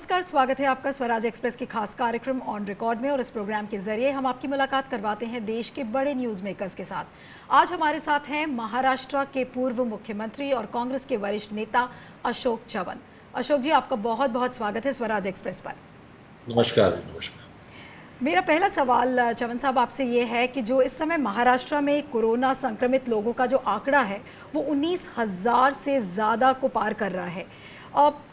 नमस्कार, स्वागत है आपका स्वराज एक्सप्रेस के खास कार्यक्रम ऑन रिकॉर्ड में। और इस प्रोग्राम के जरिए हम आपकी मुलाकात करवाते हैं देश के बड़े न्यूज़ मेकर्स के साथ। आज हमारे साथ हैं महाराष्ट्र के पूर्व मुख्यमंत्री और कांग्रेस के वरिष्ठ नेता अशोक चव्हाण। अशोक जी, आपका बहुत बहुत स्वागत है स्वराज एक्सप्रेस पर। नमस्कार। नमस्कार। मेरा पहला सवाल चव्हाण साहब आपसे ये है कि जो इस समय महाराष्ट्र में कोरोना संक्रमित लोगों का जो आंकड़ा है वो 19,000 से ज़्यादा को पार कर रहा है।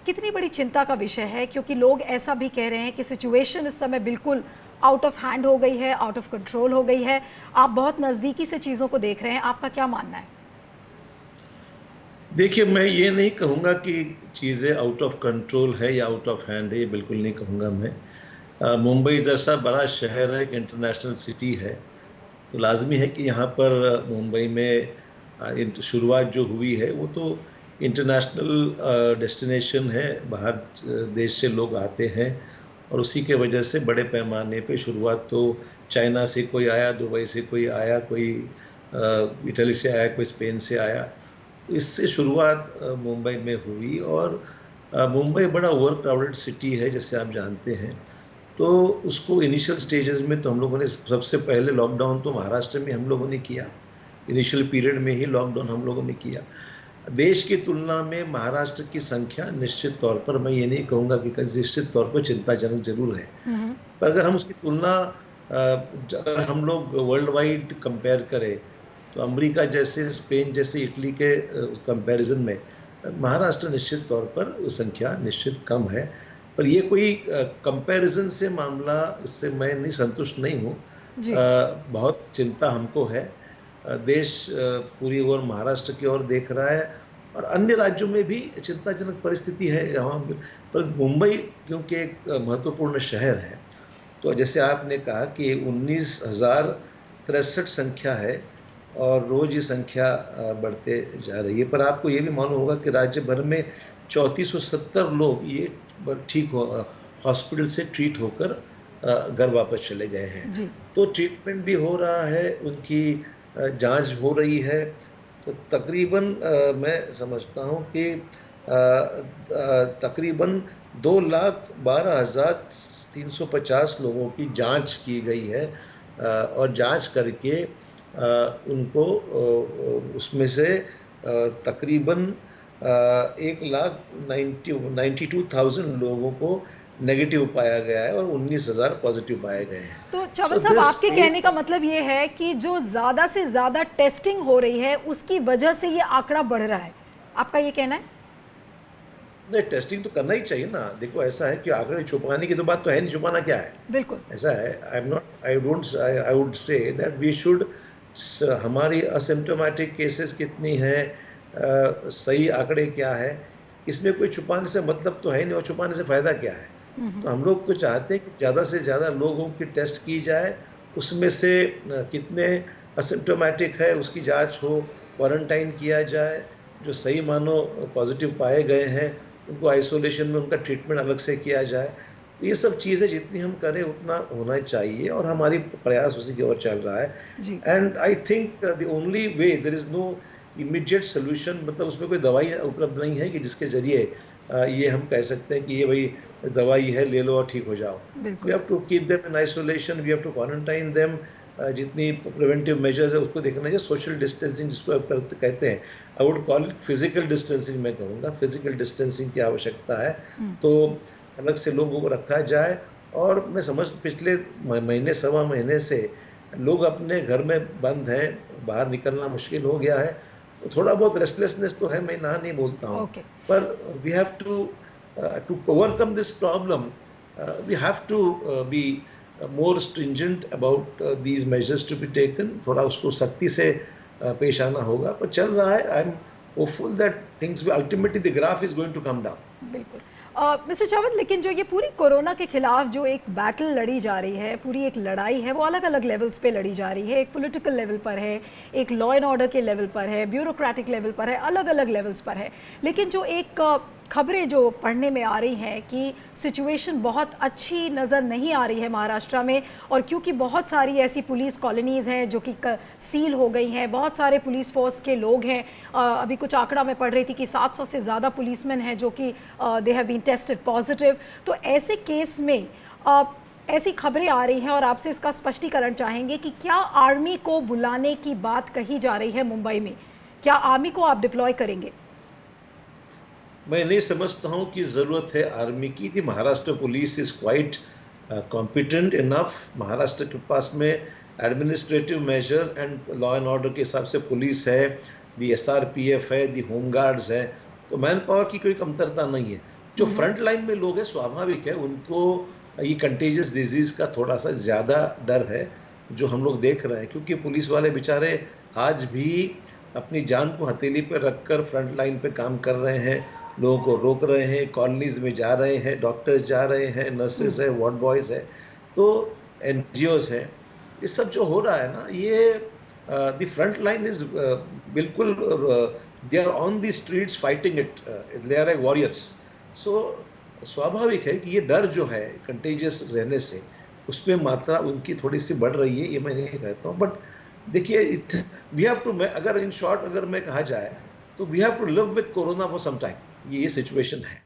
कितनी बड़ी चिंता का विषय है, क्योंकि लोग ऐसा भी कह रहे हैं कि सिचुएशन इस समय बिल्कुल आउट ऑफ हैंड हो गई है, आउट ऑफ कंट्रोल हो गई है। आप बहुत नज़दीकी से चीज़ों को देख रहे हैं, आपका क्या मानना है? देखिए, मैं ये नहीं कहूँगा कि चीज़ें आउट ऑफ कंट्रोल है या आउट ऑफ हैंड है, ये बिल्कुल नहीं कहूँगा मैं। मुंबई जैसा बड़ा शहर है, एक इंटरनेशनल सिटी है, तो लाजमी है कि यहाँ पर मुंबई में शुरुआत जो हुई है वो तो इंटरनेशनल डेस्टिनेशन है, बाहर देश से लोग आते हैं और उसी के वजह से बड़े पैमाने पे शुरुआत तो चाइना से कोई आया, दुबई से कोई आया, कोई इटली से आया, कोई स्पेन से आया। तो इससे शुरुआत मुंबई में हुई और मुंबई बड़ा ओवर क्राउडेड सिटी है जैसे आप जानते हैं। तो उसको इनिशियल स्टेजेस में तो हम लोगों ने सबसे पहले लॉकडाउन तो महाराष्ट्र में हम लोगों ने किया, इनिशियल पीरियड में ही लॉकडाउन हम लोगों ने किया। देश की तुलना में महाराष्ट्र की संख्या निश्चित तौर पर, मैं ये नहीं कहूँगा कि निश्चित तौर पर चिंताजनक जरूर है, पर अगर हम उसकी तुलना अगर हम लोग वर्ल्ड वाइड कंपेयर करें तो अमेरिका जैसे, स्पेन जैसे, इटली के कंपैरिजन में महाराष्ट्र निश्चित तौर पर संख्या निश्चित कम है। पर ये कोई कंपैरिजन से मामला, इससे मैं नहीं संतुष्ट नहीं हूँ। बहुत चिंता हमको है। देश पूरी ओर महाराष्ट्र की ओर देख रहा है और अन्य राज्यों में भी चिंताजनक परिस्थिति है यहाँ पर। मुंबई क्योंकि एक महत्वपूर्ण शहर है, तो जैसे आपने कहा कि 19,063 संख्या है और रोज ये संख्या बढ़ते जा रही है। पर आपको ये भी मालूम होगा कि राज्य भर में 3470 लोग ये ठीक हो हॉस्पिटल से ट्रीट होकर घर वापस चले गए हैं। तो ट्रीटमेंट भी हो रहा है, उनकी जांच हो रही है। तो तकरीबन मैं समझता हूँ कि तकरीबन 2,12,350 लोगों की जांच की गई है और जांच करके उनको उसमें से तकरीबन 1,92,000 लोगों को नेगेटिव पाया गया है और 19,000 पॉजिटिव पाए गए हैं। तो चव्हाण साहब, आपके कहने का मतलब ये है कि जो ज़्यादा से ज़्यादा टेस्टिंग हो रही है उसकी वजह से ये आंकड़ा बढ़ रहा है, आपका ये कहना है? नहीं, टेस्टिंग तो करना ही चाहिए ना। देखो, ऐसा है कि आंकड़े छुपाने की तो बात तो है नहीं, छुपाना क्या है। बिल्कुल ऐसा है, I would say that we should, हमारी असिम्प्टोमेटिक केसेस कितनी हैं, सही आंकड़े क्या है, इसमें कोई छुपाने से मतलब तो है नहीं और छुपाने से फ़ायदा क्या है। तो हम लोग तो चाहते हैं कि ज़्यादा से ज़्यादा लोगों की टेस्ट की जाए, उसमें से कितने असिम्प्टोमेटिक है उसकी जांच हो, क्वारंटाइन किया जाए, जो सही मानो पॉजिटिव पाए गए हैं उनको आइसोलेशन में उनका ट्रीटमेंट अलग से किया जाए। तो ये सब चीज़ें जितनी हम करें उतना होना चाहिए और हमारी प्रयास उसी की ओर चल रहा है। And I think the only way, there is no immediate solution, मतलब उसमें कोई दवाई उपलब्ध नहीं है कि जिसके जरिए ये हम कह सकते हैं कि ये भाई दवाई है, ले लो और ठीक हो जाओ। We have to keep them in isolation, we have to quarantine them. जितनी प्रिवेंटिव मेजर्स है उसको देखना चाहिए। सोशल डिस्टेंसिंग जिसको आप कहते हैं, I would call it physical distancing, मैं कहूँगा फिजिकल डिस्टेंसिंग की आवश्यकता है। तो अलग से लोगों को रखा जाए। और मैं समझ पिछले महीने सवा महीने से लोग अपने घर में बंद हैं, बाहर निकलना मुश्किल हो गया है, तो थोड़ा बहुत रेस्टलेसनेस तो है, मैं ना नहीं बोलता हूँ। पर we have to overcome this problem, we have to be more stringent about these measures to be taken। थोड़ा उसको सख्ती से पेश आना होगा, पर चल रहा है। I am hopeful that things will ultimately, the graph is going to come down. बिल्कुल मिस्टर चव्हाण, लेकिन जो ये पूरी कोरोना के खिलाफ जो एक बैटल लड़ी जा रही है, पूरी एक लड़ाई है, वो अलग अलग लेवल्स पे लड़ी जा रही है। एक पॉलिटिकल लेवल पर है, एक लॉ एंड ऑर्डर के लेवल पर है, ब्यूरोक्रेटिक लेवल पर है, अलग अलग लेवल्स पर है। लेकिन जो एक खबरें जो पढ़ने में आ रही हैं कि सिचुएशन बहुत अच्छी नज़र नहीं आ रही है महाराष्ट्र में, और क्योंकि बहुत सारी ऐसी पुलिस कॉलोनीज़ हैं जो कि सील हो गई हैं, बहुत सारे पुलिस फोर्स के लोग हैं। अभी कुछ आंकड़ा मैं पढ़ रही थी कि 700 से ज़्यादा पुलिसमैन हैं जो कि they have been tested positive. तो ऐसे केस में ऐसी खबरें आ रही हैं और आपसे इसका स्पष्टीकरण चाहेंगे कि क्या आर्मी को बुलाने की बात कही जा रही है मुंबई में? क्या आर्मी को आप डिप्लॉय करेंगे? मैं नहीं समझता हूं कि जरूरत है आर्मी की। The Maharashtra police is quite competent enough. Maharashtra के पास में administrative major and law and order के हिसाब से पुलिस है, दी SRPF है, दी होम गार्ड्स है, तो मैन पावर की कोई कमतरता नहीं है। जो फ्रंट लाइन में लोग हैं, स्वाभाविक है उनको ये कंटेजियस डिजीज का थोड़ा सा ज़्यादा डर है, जो हम लोग देख रहे हैं, क्योंकि पुलिस वाले बेचारे आज भी अपनी जान को हथेली पर रखकर फ्रंट लाइन पे काम कर रहे हैं, लोगों को रोक रहे हैं, कॉलोनीज में जा रहे हैं, डॉक्टर्स जा रहे हैं, नर्सेस है, वार्ड बॉयज़ है, तो NGOs है। ये सब जो हो रहा है ना, ये द फ्रंट लाइन इज बिल्कुल they are on the streets fighting it, they are like warriors. So स्वाभाविक है कि ये डर जो है कंटेजियस रहने से, उसमें मात्रा उनकी थोड़ी सी बढ़ रही है, ये मैं नहीं कहता हूँ। बट देखिए, वी हैव टू, अगर इन शॉर्ट अगर मैं कहा जाए तो we have to live with corona for some time. ये सिचुएशन है।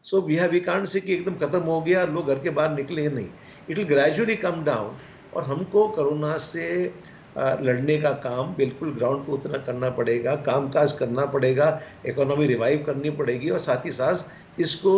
सो वी कांट से कि एकदम खत्म हो गया, लोग घर के बाहर निकले नहीं। It will gradually come down, और हमको कोरोना से लड़ने का काम बिल्कुल ग्राउंड पे उतना करना पड़ेगा, कामकाज करना पड़ेगा, इकोनॉमी रिवाइव करनी पड़ेगी, और साथ ही साथ इसको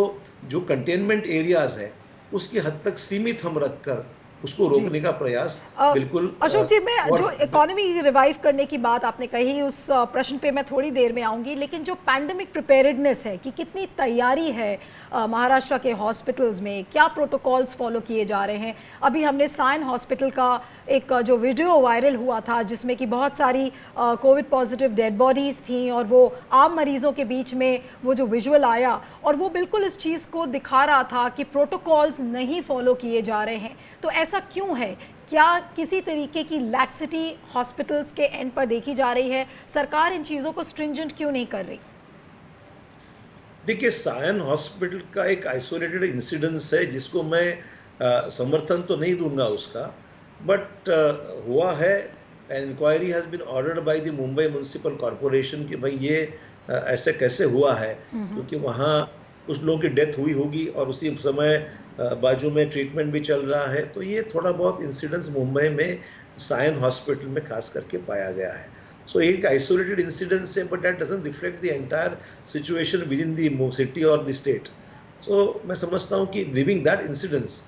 जो कंटेनमेंट एरियाज है उसकी हद तक सीमित हम रखकर उसको रोकने का प्रयास बिल्कुल। अशोक जी, मैं जो इकोनॉमी रिवाइव करने की बात आपने कही, उस प्रश्न पे मैं थोड़ी देर में आऊंगी, लेकिन जो पैंडेमिक प्रिपेयर्डनेस है कि कितनी तैयारी है महाराष्ट्र के हॉस्पिटल्स में, क्या प्रोटोकॉल्स फॉलो किए जा रहे हैं? अभी हमने साइन हॉस्पिटल का एक जो वीडियो वायरल हुआ था जिसमें कि बहुत सारी कोविड पॉजिटिव डेड बॉडीज़ थी, और वो आम मरीजों के बीच में वो जो विजुअल आया, और वो बिल्कुल इस चीज़ को दिखा रहा था कि प्रोटोकॉल्स नहीं फॉलो किए जा रहे हैं। तो ऐसा क्यों है? क्या किसी तरीके की लैक्सिटी हॉस्पिटल्स के एंड पर देखी जा रही है? सरकार इन चीज़ों को स्ट्रिंजेंट क्यों नहीं कर रही? देखिए, सायन हॉस्पिटल का एक आइसोलेटेड इंसिडेंस है जिसको मैं समर्थन तो नहीं दूंगा उसका, बट हुआ है। Inquiry has been ordered by the Mumbai municipal corporation कि भाई ये ऐसे कैसे हुआ है, क्योंकि वहाँ कुछ लोगों की डेथ हुई होगी और उसी समय बाजू में ट्रीटमेंट भी चल रहा है। तो ये थोड़ा बहुत इंसिडेंट्स मुंबई में सायन हॉस्पिटल में खास करके पाया गया है। सो एक आइसोलेटेड इंसिडेंट है, but that doesn't reflect the entire situation with in the city और द स्टेट। सो मैं समझता हूँ कि living that incidents,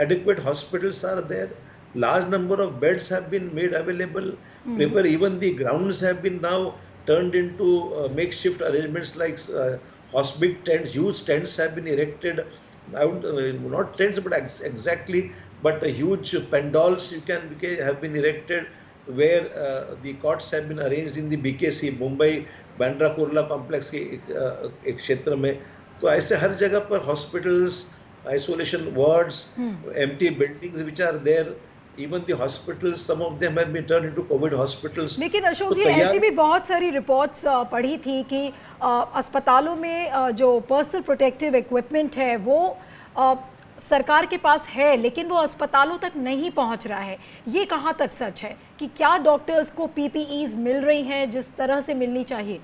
adequate hospitals are there, large number of beds have been made available, even the grounds have been now turned into makeshift arrangements like hospital tents, huge tents have been erected. Not tents, but exactly, but huge pandals have been erected where the cots have been arranged in the BKC Mumbai Bandra Kurla complex के एक क्षेत्र में। तो ऐसे हर जगह पर hospitals, isolation wards, empty buildings which are there, even the hospitals, some of them have been turned into COVID hospitals. लेकिन अशोक जी, ऐसी भी बहुत सारी रिपोर्ट्स पढ़ी थी कि अस्पतालों में जो पर्सनल प्रोटेक्टिव इक्विपमेंट है वो सरकार के पास है, लेकिन वो अस्पतालों तक नहीं पहुंच रहा है। ये कहाँ तक सच है कि क्या डॉक्टर्स को PPEs मिल रही हैं जिस तरह से मिलनी चाहिए?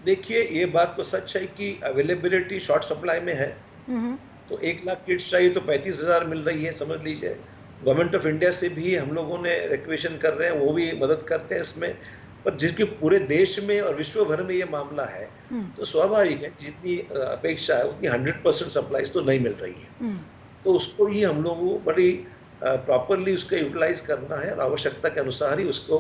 देखिए, ये बात तो सच है कि अवेलेबिलिटी शॉर्ट सप्लाई में है। तो 1 लाख किट्स चाहिए तो 35,000 मिल रही है, समझ लीजिए। गवर्नमेंट ऑफ इंडिया से भी हम लोगों ने रिक्वेशन कर रहे हैं, वो भी मदद करते हैं इसमें। पर जिसके पूरे देश में और विश्व भर में ये मामला है, तो स्वाभाविक है जितनी अपेक्षा है उतनी 100% सप्लाईज तो नहीं मिल रही है। तो उसको ही हम लोगों को बड़ी प्रॉपरली उसका यूटिलाइज करना है और आवश्यकता के अनुसार ही उसको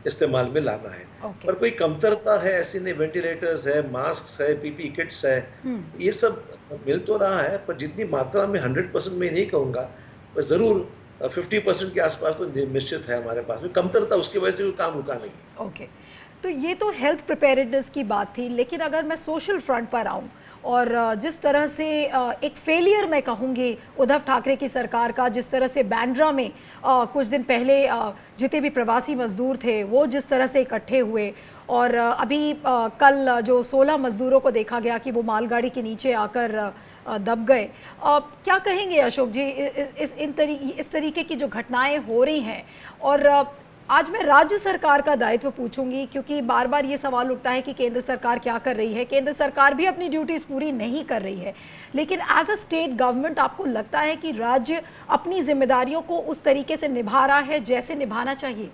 इस्तेमाल में लाना है। पर कोई कमतरता है ऐसी नहीं, वेंटिलेटर्स है, मास्क है, PPE किट्स है, ये सब मिल तो रहा है, पर जितनी मात्रा में 100% में नहीं कहूँगा, पर ज़रूर 50% के आसपास तो निश्चित है हमारे पास में। कमतरता उसकी वजह से काम रुका नहीं है। ओके, तो ये तो हेल्थ प्रिपेयर्डनेस की बात थी, लेकिन अगर मैं सोशल फ्रंट पर आऊँ और जिस तरह से एक फेलियर मैं कहूँगी उद्धव ठाकरे की सरकार का, जिस तरह से बांद्रा में कुछ दिन पहले जितने भी प्रवासी मजदूर थे वो जिस तरह से इकट्ठे हुए और अभी कल जो 16 मजदूरों को देखा गया कि वो मालगाड़ी के नीचे आकर दब गए। क्या कहेंगे अशोक जी इस तरीके की जो घटनाएं हो रही हैं? और आज मैं राज्य सरकार का दायित्व पूछूंगी, क्योंकि बार बार ये सवाल उठता है कि केंद्र सरकार क्या कर रही है। केंद्र सरकार भी अपनी ड्यूटीज पूरी नहीं कर रही है, लेकिन एज अ स्टेट गवर्नमेंट आपको लगता है कि राज्य अपनी जिम्मेदारियों को उस तरीके से निभा रहा है जैसे निभाना चाहिए?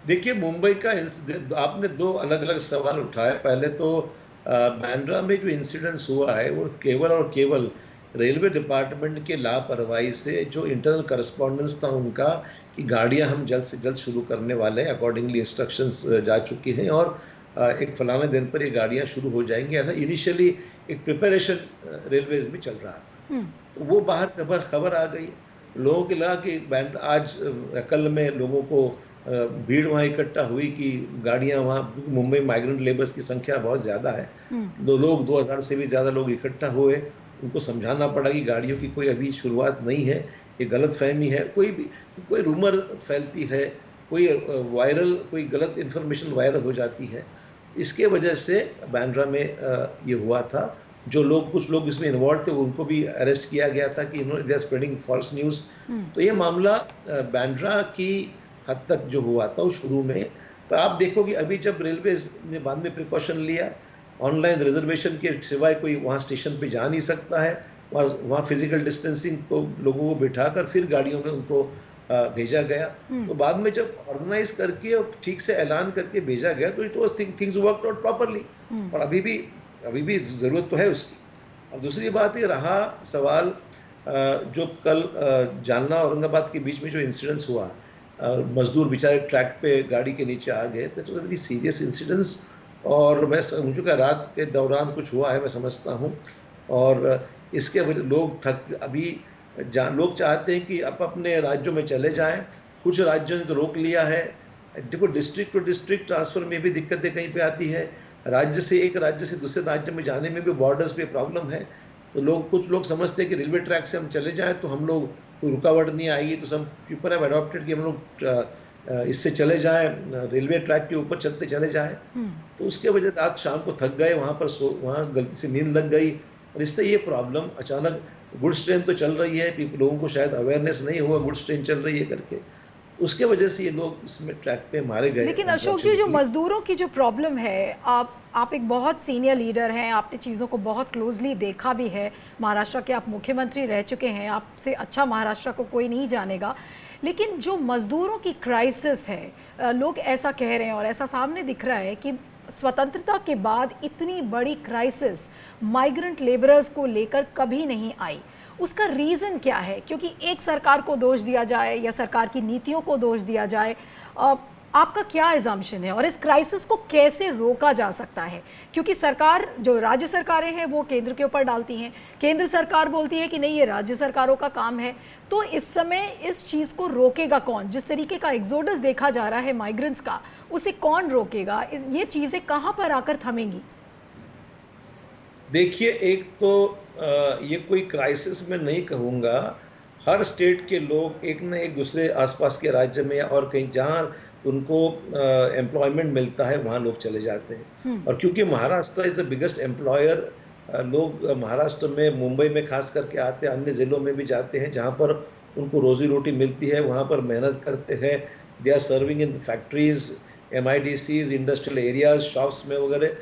देखिए, मुंबई का आपने दो अलग अलग सवाल उठाए। पहले तो बांद्रा में जो इंसिडेंस हुआ है वो केवल और केवल रेलवे डिपार्टमेंट के लापरवाही से, जो इंटरनल करस्पॉन्डेंस था उनका कि गाड़ियां हम जल्द से जल्द शुरू करने वाले हैं, अकॉर्डिंगली इंस्ट्रक्शंस जा चुकी हैं और एक फलाने दिन पर ये गाड़ियां शुरू हो जाएंगी, ऐसा इनिशियली एक प्रिपरेशन रेलवेज में चल रहा था। तो वो बाहर खबर आ गई, लोगों को लगा कि आज कल में लोगों को भीड़ वहाँ इकट्ठा हुई कि गाड़ियाँ वहाँ, मुंबई माइग्रेंट लेबर्स की संख्या बहुत ज़्यादा है, दो लोग 2000 से भी ज़्यादा लोग इकट्ठा हुए। उनको समझाना पड़ा कि गाड़ियों की कोई अभी शुरुआत नहीं है, ये गलत फहमी है, कोई रूमर फैलती है, कोई कोई गलत इन्फॉर्मेशन वायरल हो जाती है। इसके वजह से बांद्रा में ये हुआ था। कुछ लोग इसमें इन्वॉल्व थे उनको भी अरेस्ट किया गया था कि इन्होंने they are spreading false news. तो ये मामला बांद्रा की हद तक जो हुआ था उस शुरू में। पर आप देखो कि अभी जब रेलवे ने बाद में प्रिकॉशन लिया, ऑनलाइन रिजर्वेशन के सिवाय कोई वहाँ स्टेशन पे जा नहीं सकता है, वहाँ फिजिकल डिस्टेंसिंग को लोगों को बिठाकर फिर गाड़ियों में उनको भेजा गया। तो बाद में जब ऑर्गेनाइज करके और ठीक से ऐलान करके भेजा गया तो it was things worked out properly. और अभी भी ज़रूरत तो है उसकी। और दूसरी बात ये रहा सवाल जो कल जालना औरंगाबाद के बीच में जो इंसिडेंस हुआ, मजदूर बेचारे ट्रैक पे गाड़ी के नीचे आ गए, तो वेरी सीरियस इंसिडेंस। और मैं समझू कि रात के दौरान कुछ हुआ है, मैं समझता हूँ। और इसके वजह लोग चाहते हैं कि अपने राज्यों में चले जाएं। कुछ राज्यों ने तो रोक लिया है। देखो, डिस्ट्रिक्ट टू डिस्ट्रिक्ट ट्रांसफ़र में भी दिक्कतें कहीं पे आती है, एक राज्य से दूसरे राज्य में जाने में भी बॉर्डर्स पे प्रॉब्लम है। तो कुछ लोग समझते हैं कि रेलवे ट्रैक से हम चले जाएं तो हम लोग कोई रुकावट नहीं आएगी। तो सम पीपल हैव अडॉप्टेड कि हम लोग इससे चले जाएं, रेलवे ट्रैक के ऊपर चले जाएं। तो उसके वजह रात शाम को थक गए, वहाँ गलती से नींद लग गई और इससे ये प्रॉब्लम अचानक। गुड्स ट्रेन तो चल रही है, लोगों को शायद अवेयरनेस नहीं हुआ गुड्स ट्रेन चल रही है करके, तो उसके वजह से ये लोग इसमें ट्रैक पे मारे गए। लेकिन अशोक जी, जो मजदूरों की जो प्रॉब्लम है, आप एक बहुत सीनियर लीडर हैं, आपने चीज़ों को बहुत क्लोजली देखा भी है, महाराष्ट्र के आप मुख्यमंत्री रह चुके हैं, आपसे अच्छा महाराष्ट्र को कोई नहीं जानेगा। लेकिन जो मजदूरों की क्राइसिस है, लोग ऐसा कह रहे हैं और ऐसा सामने दिख रहा है कि स्वतंत्रता के बाद इतनी बड़ी क्राइसिस माइग्रेंट लेबरर्स को लेकर कभी नहीं आई। उसका रीज़न क्या है? क्योंकि एक सरकार को दोष दिया जाए या सरकार की नीतियों को दोष दिया जाए, आपका क्या एजम्पशन है और इस क्राइसिस को कैसे रोका जा सकता है? क्योंकि सरकार, जो राज्य सरकारें हैं वो केंद्र के ऊपर डालती हैं, केंद्र सरकार बोलती है कि नहीं ये राज्य सरकारों का काम है। तो इस समय इस चीज़ को रोकेगा कौन? जिस तरीके का एग्जोडस देखा जा रहा है माइग्रेंट्स का, उसे कौन रोकेगा? ये चीज़ें कहाँ पर आकर थमेंगी? देखिए, एक तो ये कोई क्राइसिस मैं नहीं कहूँगा। हर स्टेट के लोग एक न एक दूसरे आसपास के राज्य में और कहीं जहाँ उनको एम्प्लॉयमेंट मिलता है वहाँ लोग चले जाते हैं। और क्योंकि Maharashtra is the biggest employer, लोग महाराष्ट्र में, मुंबई में खास करके आते हैं, अन्य ज़िलों में भी जाते हैं जहाँ पर उनको रोज़ी रोटी मिलती है, वहाँ पर मेहनत करते हैं। They are serving in factories, MIDCs, industrial areas, shops में वगैरह।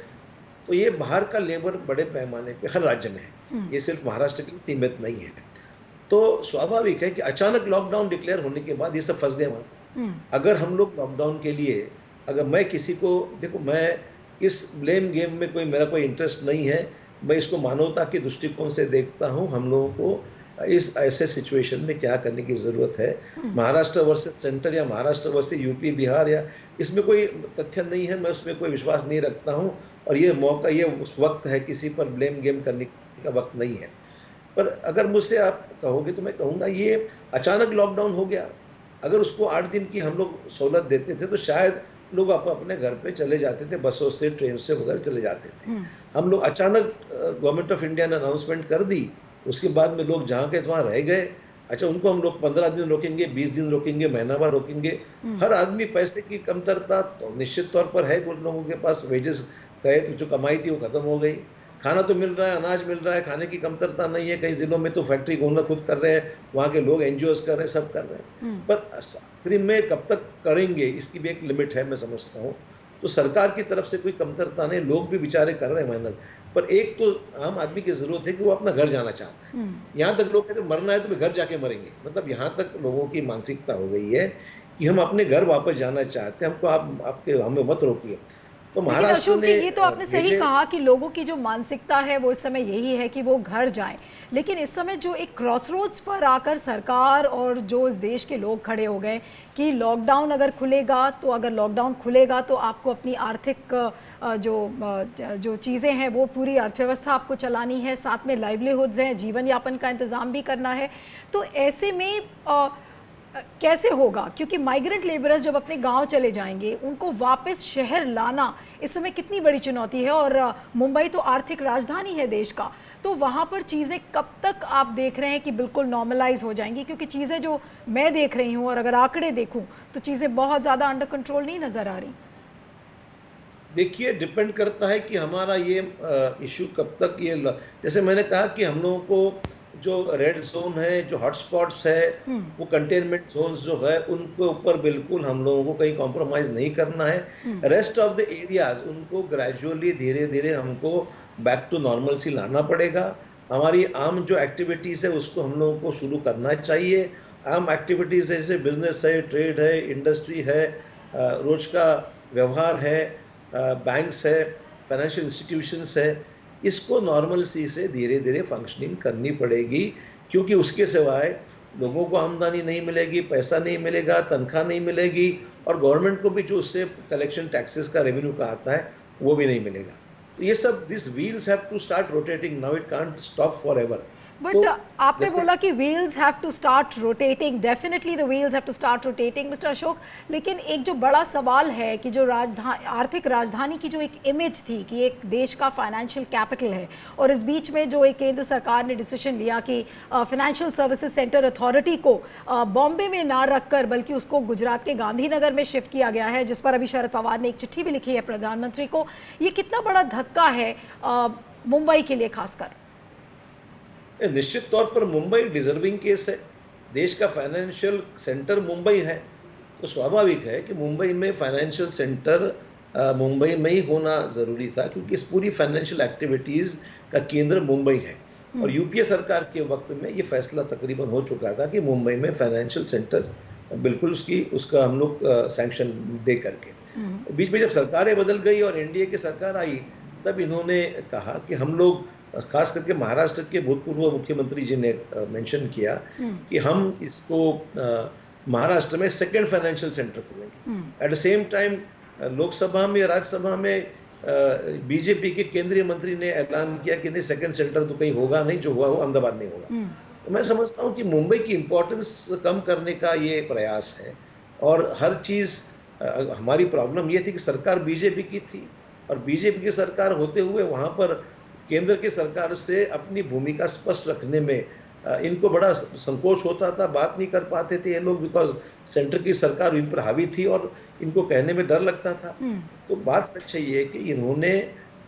तो ये बाहर का लेबर बड़े पैमाने पे हर राज्य में है, ये सिर्फ महाराष्ट्र के लिए सीमित नहीं है। तो स्वाभाविक है कि अचानक लॉकडाउन डिक्लेयर होने के बाद ये सब फंस गए वहाँ। अगर हम लोग लॉकडाउन के लिए, अगर मैं किसी को, देखो मैं इस ब्लेम गेम में मेरा कोई इंटरेस्ट नहीं है, मैं इसको मानवता के दृष्टिकोण से देखता हूँ। हम लोगों को इस ऐसे सिचुएशन में क्या करने की ज़रूरत है, महाराष्ट्र वर्सेस सेंटर या महाराष्ट्र वर्सेस यूपी बिहार, या इसमें कोई तथ्य नहीं है, मैं उसमें कोई विश्वास नहीं रखता हूँ। और ये मौका, ये उस वक्त है, किसी पर ब्लेम गेम करने का वक्त नहीं है। पर अगर मुझसे आप कहोगे तो मैं कहूँगा ये अचानक लॉकडाउन हो गया, अगर उसको 8 दिन की हम लोग सहूलत देते थे तो शायद लोग अपने घर पे चले जाते थे, बसों से, ट्रेन से वगैरह चले जाते थे। हम लोग अचानक गवर्नमेंट ऑफ इंडिया ने अनाउंसमेंट कर दी, उसके बाद में लोग जहाँ के वहाँ रह गए। अच्छा, उनको हम लोग 15 दिन रोकेंगे, 20 दिन रोकेंगे, महीना भर रोकेंगे। हर आदमी पैसे की कमतरता तो निश्चित तौर पर है, कुछ लोगों के पास वेजेस गए तो जो कमाई थी वो खत्म हो गई। खाना तो मिल रहा है, अनाज मिल रहा है, खाने की कमतरता नहीं है। कई जिलों में तो फैक्ट्री ओनर खुद कर रहे हैं, वहाँ के लोग एनजीओ कर रहे हैं, सब कर रहे हैं। पर आखिरी में कब तक करेंगे इसकी भी एक लिमिट है, मैं समझता हूँ। तो सरकार की तरफ से कोई कमतरता नहीं, लोग भी बेचारे कर रहे हैं मेहनत। पर एक तो आम आदमी की जरूरत है कि वो अपना घर जाना चाहता है। यहाँ तक लोग कहते हैं मरना है तो घर जाके मरेंगे, मतलब यहाँ तक लोगों की मानसिकता हो गई है कि हम अपने घर वापस जाना चाहते हैं, हमको आप आपके हमें मत रोकिए। तो लेकिन महाराष्ट्र अशोक जी, ने ये तो आपने सही भेजे। कहा कि लोगों की जो मानसिकता है वो इस समय यही है कि वो घर जाएं। लेकिन इस समय जो एक क्रॉसरोड्स पर आकर सरकार और जो इस देश के लोग खड़े हो गए कि लॉकडाउन अगर खुलेगा तो तो आपको अपनी आर्थिक जो चीज़ें हैं वो पूरी अर्थव्यवस्था आपको चलानी है, साथ में लाइवलीहुड्स हैं, जीवन यापन का इंतज़ाम भी करना है। तो ऐसे में कैसे होगा? क्योंकि माइग्रेंट लेबरर्स जब अपने गांव चले जाएंगे उनको वापस शहर लाना इस समय कितनी बड़ी चुनौती है। और मुंबई तो आर्थिक राजधानी है देश का, तो वहाँ पर चीज़ें कब तक आप देख रहे हैं कि बिल्कुल नॉर्मलाइज हो जाएंगी? क्योंकि चीज़ें जो मैं देख रही हूँ और अगर आंकड़े देखूँ तो चीज़ें बहुत ज़्यादा अंडर कंट्रोल नहीं नज़र आ रही। देखिए, डिपेंड करता है कि हमारा ये इशू कब तक जैसे मैंने कहा कि हम लोगों को जो रेड जोन है, जो हॉटस्पॉट्स है, वो कंटेनमेंट जोन्स जो है उनके ऊपर बिल्कुल हम लोगों को कहीं कॉम्प्रोमाइज नहीं करना है। रेस्ट ऑफ द एरियाज उनको ग्रेजुअली धीरे धीरे हमको बैक टू नॉर्मल सी लाना पड़ेगा। हमारी आम जो एक्टिविटीज़ है उसको हम लोगों को शुरू करना चाहिए। आम एक्टिविटीज़ जैसे बिजनेस है, ट्रेड है, इंडस्ट्री है, रोज का व्यवहार है, बैंक्स है, फाइनेंशियल इंस्टीट्यूशंस है, इसको नॉर्मल सी से धीरे धीरे फंक्शनिंग करनी पड़ेगी। क्योंकि उसके सिवाय लोगों को आमदनी नहीं मिलेगी, पैसा नहीं मिलेगा, तनख्वाह नहीं मिलेगी, और गवर्नमेंट को भी जो उससे कलेक्शन टैक्सेस का रेवेन्यू का आता है वो भी नहीं मिलेगा। तो ये सब this wheels have to start rotating now, it can't stop forever. But आपने बोला कि wheels have to start rotating, definitely the wheels have to start rotating mister Ashok. लेकिन एक जो बड़ा सवाल है कि जो आर्थिक राजधानी की जो एक इमेज थी कि एक देश का फाइनेंशियल कैपिटल है, और इस बीच में जो एक केंद्र सरकार ने डिसीजन लिया कि फाइनेंशियल सर्विसेज सेंटर अथॉरिटी को बॉम्बे में ना रखकर बल्कि उसको गुजरात के गांधीनगर में शिफ्ट किया गया है, जिस पर अभी शरद पवार ने एक चिट्ठी भी लिखी है प्रधानमंत्री को, ये कितना बड़ा धक्का है मुंबई के लिए खासकर? निश्चित तौर पर मुंबई डिजर्विंग केस है। देश का फाइनेंशियल सेंटर मुंबई है, तो स्वाभाविक है कि मुंबई में फाइनेंशियल सेंटर मुंबई में ही होना ज़रूरी था, क्योंकि इस पूरी फाइनेंशियल एक्टिविटीज़ का केंद्र मुंबई है। और यूपीए सरकार के वक्त में ये फैसला तकरीबन हो चुका था कि मुंबई में फाइनेंशियल सेंटर बिल्कुल उसका हम लोग सैंक्शन दे करके। बीच में जब सरकारें बदल गई और एनडीए की सरकार आई, तब इन्होंने कहा कि हम लोग, खास करके महाराष्ट्र के भूतपूर्व मुख्यमंत्री जी ने मेंशन किया कि हम इसको महाराष्ट्र में सेकंड फाइनेंशियल सेंटर खोलेंगे। At the same time Lok Sabha में, राज्यसभा में बीजेपी के केंद्रीय मंत्री ने ऐलान किया कि नहीं, सेकंड सेंटर तो कहीं होगा नहीं, जो हुआ वो अहमदाबाद में होगा। तो मैं समझता हूँ कि मुंबई की इम्पोर्टेंस कम करने का ये प्रयास है। और हर चीज़, हमारी प्रॉब्लम ये थी कि सरकार बीजेपी की थी, और बीजेपी की सरकार होते हुए वहाँ पर केंद्र की सरकार से अपनी भूमिका स्पष्ट रखने में इनको बड़ा संकोच होता था, बात नहीं कर पाते थे ये लोग, बिकॉज सेंटर की सरकार इन पर हावी थी और इनको कहने में डर लगता था। तो बात सच है ये कि इन्होंने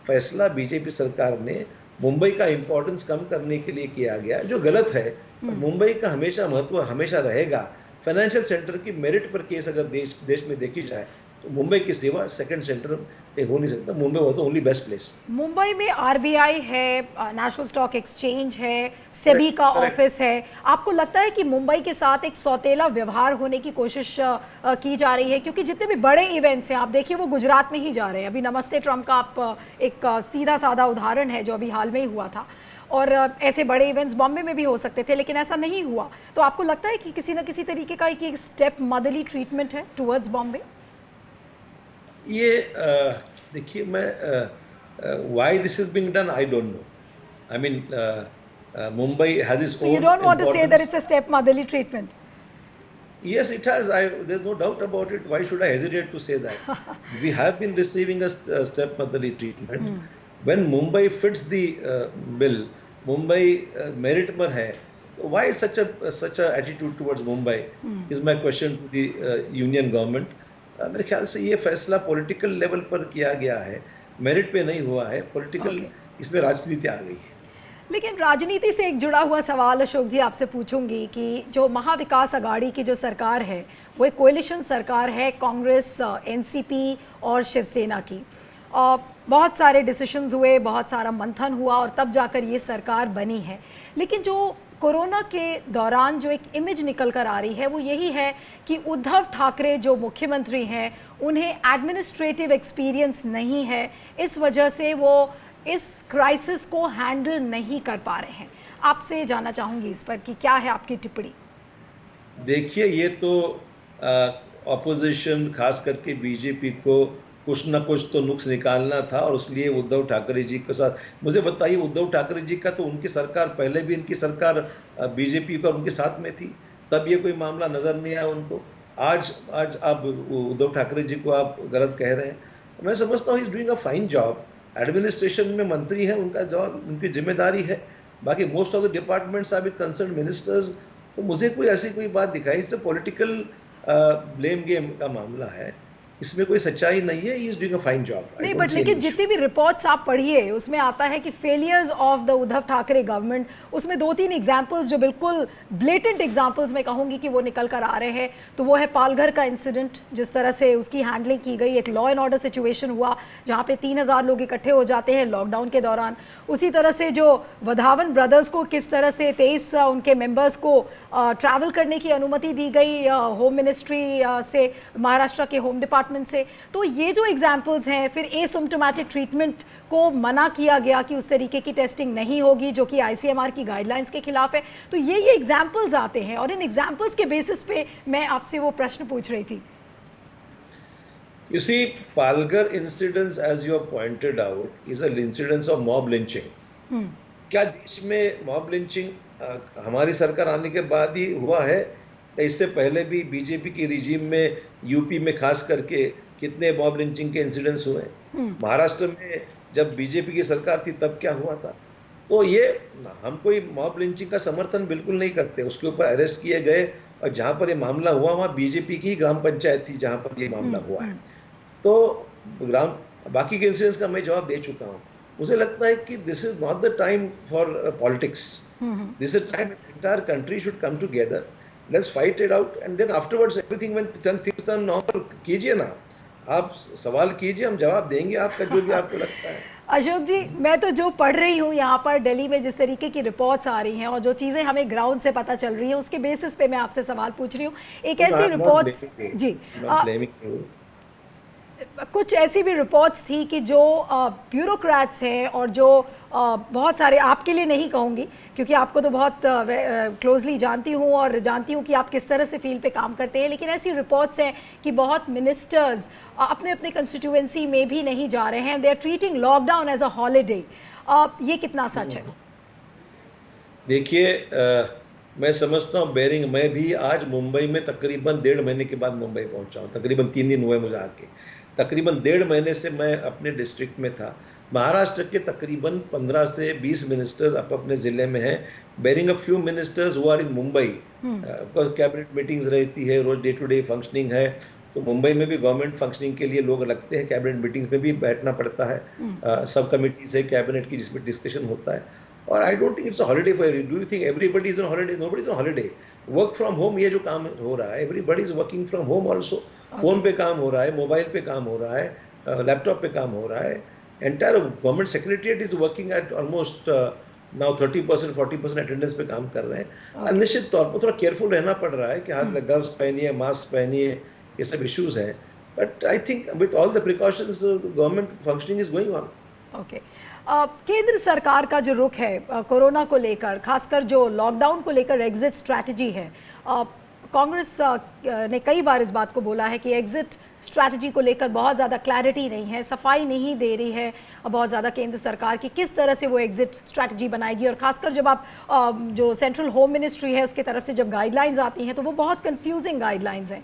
फैसला, बीजेपी सरकार ने मुंबई का इम्पोर्टेंस कम करने के लिए किया गया, जो गलत है। मुंबई का हमेशा महत्व हमेशा रहेगा। फाइनेंशियल सेंटर की मेरिट पर केस अगर देश में देखी जाए तो मुंबई की सेवा सेकंड सेंटर पे हो नहीं सकता। मुंबई हो तो ओनली बेस्ट प्लेस। मुंबई में आरबीआई है, नेशनल स्टॉक एक्सचेंज है, सेबी का ऑफिस है। आपको लगता है कि मुंबई के साथ एक सौतेला व्यवहार होने की कोशिश की जा रही है? क्योंकि जितने भी बड़े इवेंट्स हैं आप देखिए वो गुजरात में ही जा रहे हैं। अभी नमस्ते ट्रम्प का आप एक सीधा साधा उदाहरण है जो अभी हाल में ही हुआ था, और ऐसे बड़े इवेंट्स बॉम्बे में भी हो सकते थे लेकिन ऐसा नहीं हुआ। तो आपको लगता है कि किसी न किसी तरीके का एक स्टेप मदरली ट्रीटमेंट है टुवर्ड्स बॉम्बे? ये देखिए, मैं why this is being done I don't know. I mean Mumbai has its So own you don't want to say that importance. it's a step motherly treatment? Yes, it has. There's no doubt about it. Why should I hesitate to say that? We have been receiving a step-motherly treatment. When Mumbai fits the bill, Mumbai merit पर है, Why such a attitude towards Mumbai is my question to the union government. मेरे ख्याल से ये फैसला political level पर किया गया है, मेरिट पे नहीं हुआ है, पॉलिटिकल ओके। इसमें राजनीति आ गई है। लेकिन राजनीति से एक जुड़ा हुआ सवाल अशोक जी आपसे पूछूंगी कि जो महाविकास अघाड़ी की जो सरकार है वो एक कोएलिशन सरकार है, कांग्रेस, एनसीपी और शिवसेना की। बहुत सारे डिसीजंस हुए, बहुत सारा मंथन हुआ और तब जाकर ये सरकार बनी है। लेकिन जो कोरोना के दौरान जो एक इमेज निकल कर आ रही है वो यही है कि उद्धव ठाकरे जो मुख्यमंत्री हैं उन्हें एडमिनिस्ट्रेटिव एक्सपीरियंस नहीं है, इस वजह से वो इस क्राइसिस को हैंडल नहीं कर पा रहे हैं। आपसे जानना चाहूंगी इस पर कि क्या है आपकी टिप्पणी। देखिए, ये तो ऑपोजिशन खास करके बीजेपी को कुछ ना कुछ तो नुक्स निकालना था और इसलिए उद्धव ठाकरे जी के साथ, मुझे बताइए, उद्धव ठाकरे जी का तो उनकी सरकार, पहले भी इनकी सरकार बीजेपी का उनके साथ में थी, तब ये कोई मामला नज़र नहीं आया उनको। आज आज आप उद्धव ठाकरे जी को आप गलत कह रहे हैं। मैं समझता हूँ he is doing a fine job. Administration में मंत्री है, उनका जॉब, उनकी जिम्मेदारी है। बाकी most of the departments are with concern ministers. तो मुझे कोई ऐसी कोई बात दिखाई, इससे पॉलिटिकल ब्लेम गेम का मामला है, इसमें कोई सच्चाई नहीं है। He is doing a fine job. नहीं, बट लेकिन जितनी भी रिपोर्ट्स आप पढ़िए उसमें आता है कि failures of the Uddhav Thackeray government, उसमें 2-3 एग्जांपल्स जो बिल्कुल ब्लेटेंट एग्जांपल्स मैं कहूंगी कि वो निकल कर आ रहे हैं। तो वो है पालघर का इंसिडेंट, जिस तरह से उसकी हैंडलिंग की गई, एक लॉ एंड ऑर्डर सिचुएशन हुआ जहां पे 3000 लोग इकट्ठे हो जाते हैं लॉकडाउन के दौरान। उसी तरह से जो वधावन ब्रदर्स को किस तरह से 23 उनके मेंबर्स को ट्रैवल करने की अनुमति दी गई होम मिनिस्ट्री से, महाराष्ट्र के होम डिपार्टमेंट से। तो ये जो एग्जाम्पल्स हैं, फिर एसिम्प्टोमेटिक ट्रीटमेंट को मना किया गया कि उस तरीके की टेस्टिंग नहीं होगी जो कि आईसीएमआर की गाइडलाइंस के खिलाफ है। तो ये एग्जाम्पल्स आते हैं और इन एग्जाम्पल्स के बेसिस पे मैं आपसे वो प्रश्न पूछ रही थी। You see, Palghar incidents, as you have pointed out, is an incidence of mob lynching. क्या देश में मॉब लिंचिंग हमारी सरकार आने के बाद ही हुआ है? इससे पहले भी बीजेपी की रिजीम में, यूपी में खास करके कितने मॉब लिंचिंग के इंसिडेंट्स हुए? महाराष्ट्र में जब बीजेपी की सरकार थी तब क्या हुआ था? तो ये, हम कोई मॉब लिंचिंग का समर्थन बिल्कुल नहीं करते। उसके ऊपर अरेस्ट किए गए और जहाँ पर ये मामला हुआ वहाँ बीजेपी की ग्राम पंचायत थी जहाँ पर ये मामला हुआ है। तो बाकी के इंसिडेंट्स का मैं जवाब दे चुका हूँ। मुझे लगता है कि this is not the time for politics. This is time entire country should come together, let's fight it out and then afterwards everything when things turn normal. कीजिए ना, आप सवाल कीजिए, हम जवाब देंगे आपका जो भी आपको लगता है। अशोक जी, मैं तो जो पढ़ रही हूँ यहाँ पर दिल्ली में, जिस तरीके की रिपोर्ट्स आ रही हैं और जो चीज़ें हमें ग्राउंड से पता चल रही है, उसके बेसिस पे मैं आपसे सवाल पूछ रही हूँ। एक ऐसी रिपोर्ट्स, जी, कुछ ऐसी भी रिपोर्ट्स थी कि जो ब्यूरोक्रेट्स हैं और जो बहुत सारे, आपके लिए नहीं कहूँगी क्योंकि आपको तो बहुत क्लोजली जानती हूँ और जानती हूँ कि आप किस तरह से फील्ड पे काम करते हैं, लेकिन ऐसी रिपोर्ट्स हैं कि बहुत मिनिस्टर्स अपने अपने कंस्टिट्यूएंसी में भी नहीं जा रहे हैं। They are treating lockdown as a holiday. ये कितना सच है? देखिए, मैं समझता हूँ बेरिंग, मैं भी आज मुंबई में तकरीबन 1.5 महीने के बाद मुंबई पहुँचा हूँ। तकरीबन 3 दिन हुए मुझे आके। तकरीबन 1.5 महीने से मैं अपने डिस्ट्रिक्ट में था। महाराष्ट्र के तकरीबन 15 से 20 मिनिस्टर्स अपने ज़िले में हैं, barring a few ministers who are in Mumbai. Cabinet meetings रहती है, रोज डे टू डे फंक्शनिंग है। तो मुंबई में भी गवर्नमेंट फंक्शनिंग के लिए लोग लगते हैं, कैबिनेट मीटिंग्स में भी बैठना पड़ता है। सब कमिटीज है कैबिनेट की जिसमें डिस्कशन होता है। और I don't think it's a holiday for you. Do you think everybody is on holiday? Nobody is on holiday. Work from home, ये जो काम हो रहा है, everybody is working from home also. Phone पे काम हो रहा है, मोबाइल पे काम हो रहा है, लैपटॉप पे काम हो रहा है। Entire government secretariat is working at almost now 30% 40% attendance पे काम कर रहे हैं। निश्चित तौर पर थोड़ा केयरफुल रहना पड़ रहा है कि हाथ में ग्लव्स पहनिए, मास्क पहनिए, ये सब इश्यूज हैं। But I think with all the precautions government functioning is going on. Okay, केंद्र सरकार का जो रुख है कोरोना को लेकर, खासकर जो लॉकडाउन को लेकर एग्जिट स्ट्रैटेजी है, कांग्रेस ने कई बार इस बात को बोला है कि एग्जिट स्ट्रैटेजी को लेकर बहुत ज़्यादा क्लैरिटी नहीं है, सफाई नहीं दे रही है बहुत ज़्यादा केंद्र सरकार की, किस तरह से वो एग्जिट स्ट्रैटेजी बनाएगी। और खासकर जब आप जो सेंट्रल होम मिनिस्ट्री है उसकी तरफ से जब गाइडलाइंस आती हैं तो वो बहुत कंफ्यूजिंग गाइडलाइंस हैं।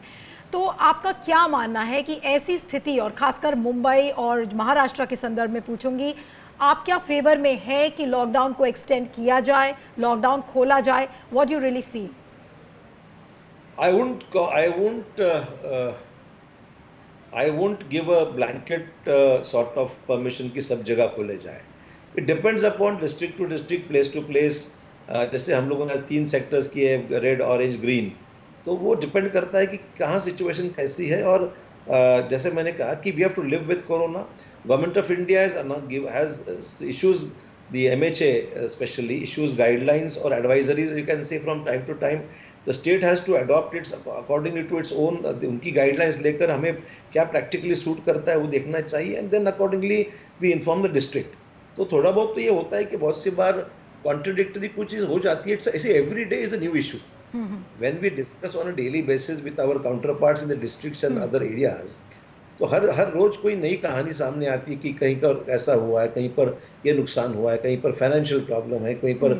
तो आपका क्या मानना है कि ऐसी स्थिति, और खासकर मुंबई और महाराष्ट्र के संदर्भ में पूछूंगी, आप क्या फेवर में है कि लॉकडाउन को एक्सटेंड किया जाए, लॉकडाउन खोला जाए? What you really feel? I won't give a blanket sort of permission कि सब जगह खोले जाए. It depends upon district to district, place to place. जैसे हम लोगों ने 3 सेक्टर्स किए, रेड, ऑरेंज, ग्रीन, तो वो डिपेंड करता है कि कहाँ सिचुएशन कैसी है. और जैसे मैंने कहा कि we have to live with corona. Government of India has issues, the MHA especially issues guidelines or advisories, you can say, from time to time. The state has to adopt it accordingly to its own. उनकी guidelines लेकर हमें क्या practically suit करता है वो देखना चाहिए, and then accordingly we inform the district. तो थोड़ा बहुत तो ये होता है कि बहुत सी बार contradictory कुछ चीज़ हो जाती है. ऐसे every day is a new issue. When we discuss on a daily basis with our counterparts in the districts and other areas, तो हर रोज कोई नई कहानी सामने आती है कि कहीं पर ऐसा हुआ है, कहीं पर ये नुकसान हुआ है, कहीं पर फाइनेंशियल प्रॉब्लम है, कहीं पर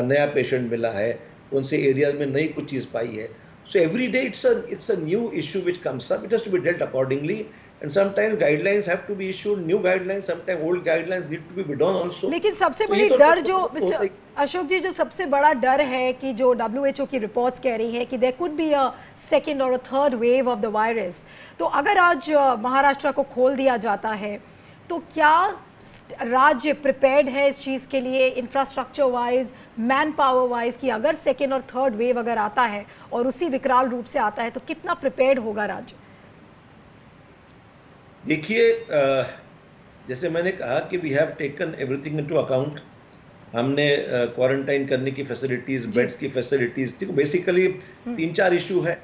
नया पेशेंट मिला है, कौन से एरियाज में नई कुछ चीज़ पाई है. So every day it's a new issue which comes up. It has to be dealt accordingly, and sometimes guidelines have to be issued, new guidelines, sometimes old guidelines need to be withdrawn also. लेकिन सबसे बड़ी डर जो mister Ashok जी, जो सबसे बड़ा डर है कि जो WHO की रिपोर्ट्स कह रही है कि there could be a second और third wave of the virus. तो अगर आज महाराष्ट्र को खोल दिया जाता है तो क्या राज्य प्रिपेयर्ड है इस चीज़ के लिए, infrastructure wise, man power wise, कि अगर सेकेंड और थर्ड वेव अगर आता है और उसी विकराल रूप से आता है तो कितना प्रिपेयर्ड होगा राज्य? देखिए, जैसे मैंने कहा कि we have taken everything into account. हमने क्वारंटाइन करने की फैसिलिटीज, बेड्स की फैसिलिटीज, देखो बेसिकली 3-4 इशू है.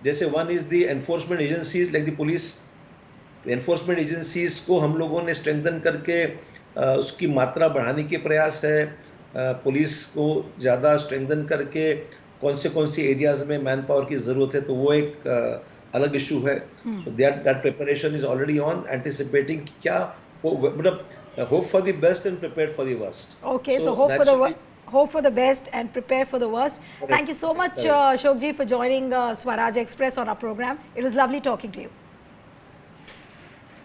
जैसे one is the enforcement agencies like the police. Enforcement agencies को हम लोगों ने स्ट्रेंथन करके उसकी मात्रा बढ़ाने के प्रयास है. पुलिस को ज़्यादा स्ट्रेंथन करके कौन सी एरियाज में मैन पावर की ज़रूरत है, तो वो एक अलग इशू है. So that preparation is already on, anticipating क्या हो, मतलब hope for the best and prepare for the worst. Okay, so hope for the best and prepare for the worst. Correct. Thank you so much, Ashok ji, for joining Swaraj Express on our program. It was lovely talking to you.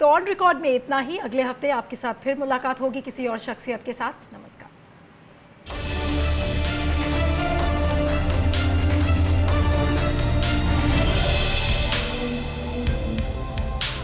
तो on record में इतना ही. अगले हफ्ते आपके साथ फिर मुलाकात होगी किसी और शख्सियत के साथ. नमस्कार.